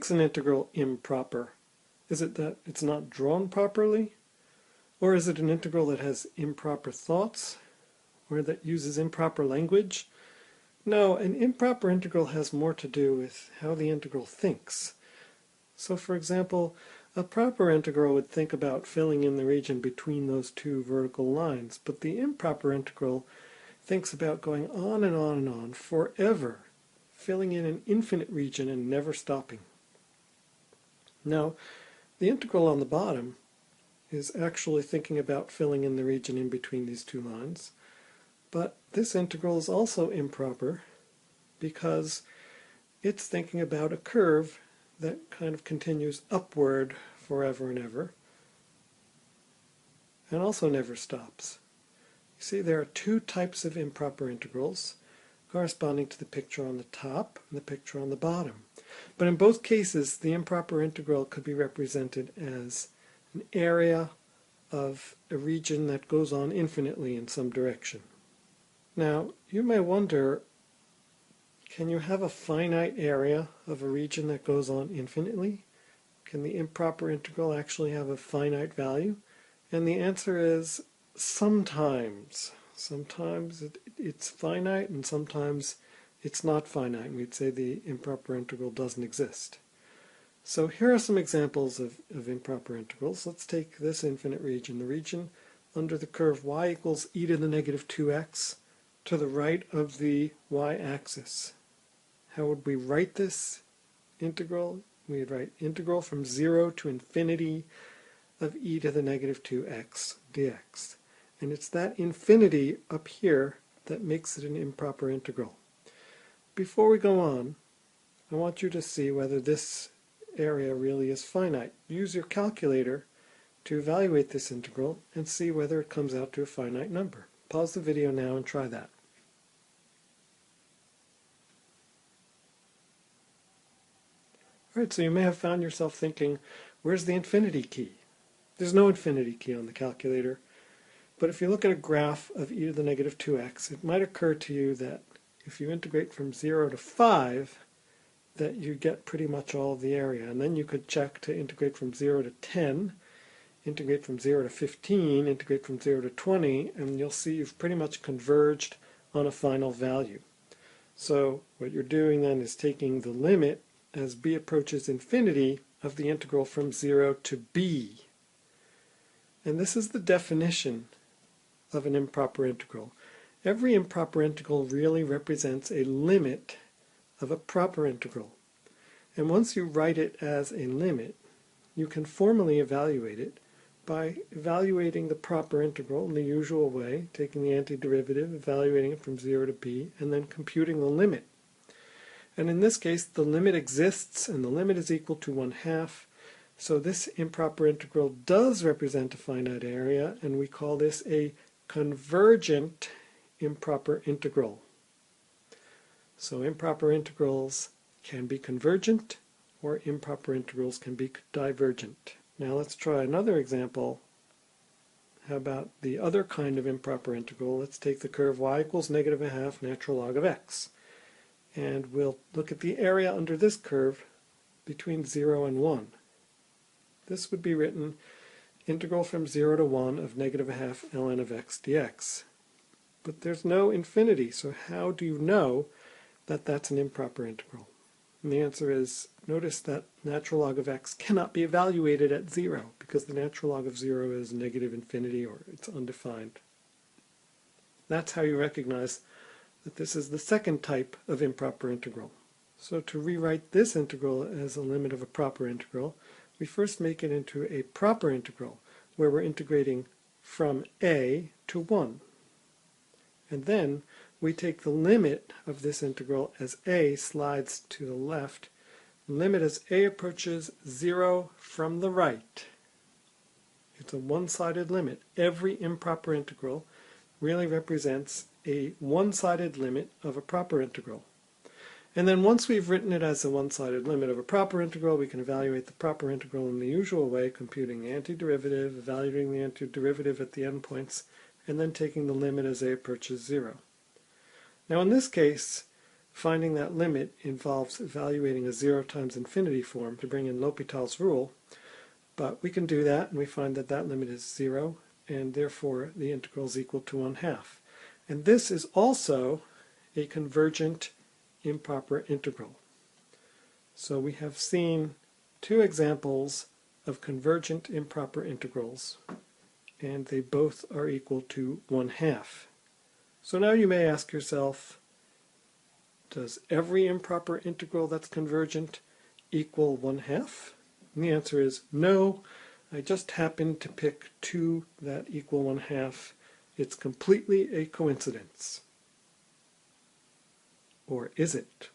makes an integral improper? Is it that it's not drawn properly? Or is it an integral that has improper thoughts? Or that uses improper language? No, an improper integral has more to do with how the integral thinks. So for example, a proper integral would think about filling in the region between those two vertical lines, but the improper integral thinks about going on and on and on forever, filling in an infinite region and never stopping. Now, the integral on the bottom is actually thinking about filling in the region in between these two lines, but this integral is also improper because it's thinking about a curve that kind of continues upward forever and ever, and also never stops. You see, there are two types of improper integrals corresponding to the picture on the top and the picture on the bottom. But in both cases, the improper integral could be represented as an area of a region that goes on infinitely in some direction. Now, you may wonder, can you have a finite area of a region that goes on infinitely? Can the improper integral actually have a finite value? And the answer is sometimes. Sometimes it's finite and sometimes it's not finite. We'd say the improper integral doesn't exist. So here are some examples of improper integrals. Let's take this infinite region, the region under the curve y equals e to the negative 2x to the right of the y-axis. How would we write this integral? We'd write integral from 0 to infinity of e to the negative 2x dx. And it's that infinity up here that makes it an improper integral. Before we go on, I want you to see whether this area really is finite. Use your calculator to evaluate this integral and see whether it comes out to a finite number. Pause the video now and try that. Alright, so you may have found yourself thinking, where's the infinity key? There's no infinity key on the calculator, but if you look at a graph of e to the negative 2x, it might occur to you that if you integrate from 0 to 5, that you get pretty much all of the area. And then you could check to integrate from 0 to 10, integrate from 0 to 15, integrate from 0 to 20, and you'll see you've pretty much converged on a final value. So what you're doing then is taking the limit as b approaches infinity of the integral from 0 to b. And this is the definition of an improper integral. Every improper integral really represents a limit of a proper integral. And once you write it as a limit, you can formally evaluate it by evaluating the proper integral in the usual way, taking the antiderivative, evaluating it from 0 to b, and then computing the limit. And in this case, the limit exists, and the limit is equal to 1/2. So this improper integral does represent a finite area, and we call this a convergent improper integral. So improper integrals can be convergent, or improper integrals can be divergent. Now let's try another example. How about the other kind of improper integral? Let's take the curve y equals negative 1/2 natural log of x. And we'll look at the area under this curve between 0 and 1. This would be written integral from 0 to 1 of negative 1/2 ln of x dx. But there's no infinity, so how do you know that that's an improper integral? And the answer is, notice that natural log of x cannot be evaluated at 0, because the natural log of 0 is negative infinity, or it's undefined. That's how you recognize that this is the second type of improper integral. So to rewrite this integral as a limit of a proper integral, we first make it into a proper integral, where we're integrating from a to 1. And then we take the limit of this integral as a slides to the left, limit as a approaches 0 from the right. It's a one-sided limit. Every improper integral really represents a one-sided limit of a proper integral. And then once we've written it as a one-sided limit of a proper integral, we can evaluate the proper integral in the usual way, computing the antiderivative, evaluating the antiderivative at the endpoints, and then taking the limit as a approaches 0. Now in this case, finding that limit involves evaluating a 0 times infinity form to bring in L'Hopital's rule, but we can do that, and we find that that limit is 0, and therefore the integral is equal to 1/2. And this is also a convergent improper integral. So we have seen two examples of convergent improper integrals, and they both are equal to 1/2. So now you may ask yourself, does every improper integral that's convergent equal 1/2? And the answer is no. I just happened to pick two that equal 1/2. It's completely a coincidence. Or is it?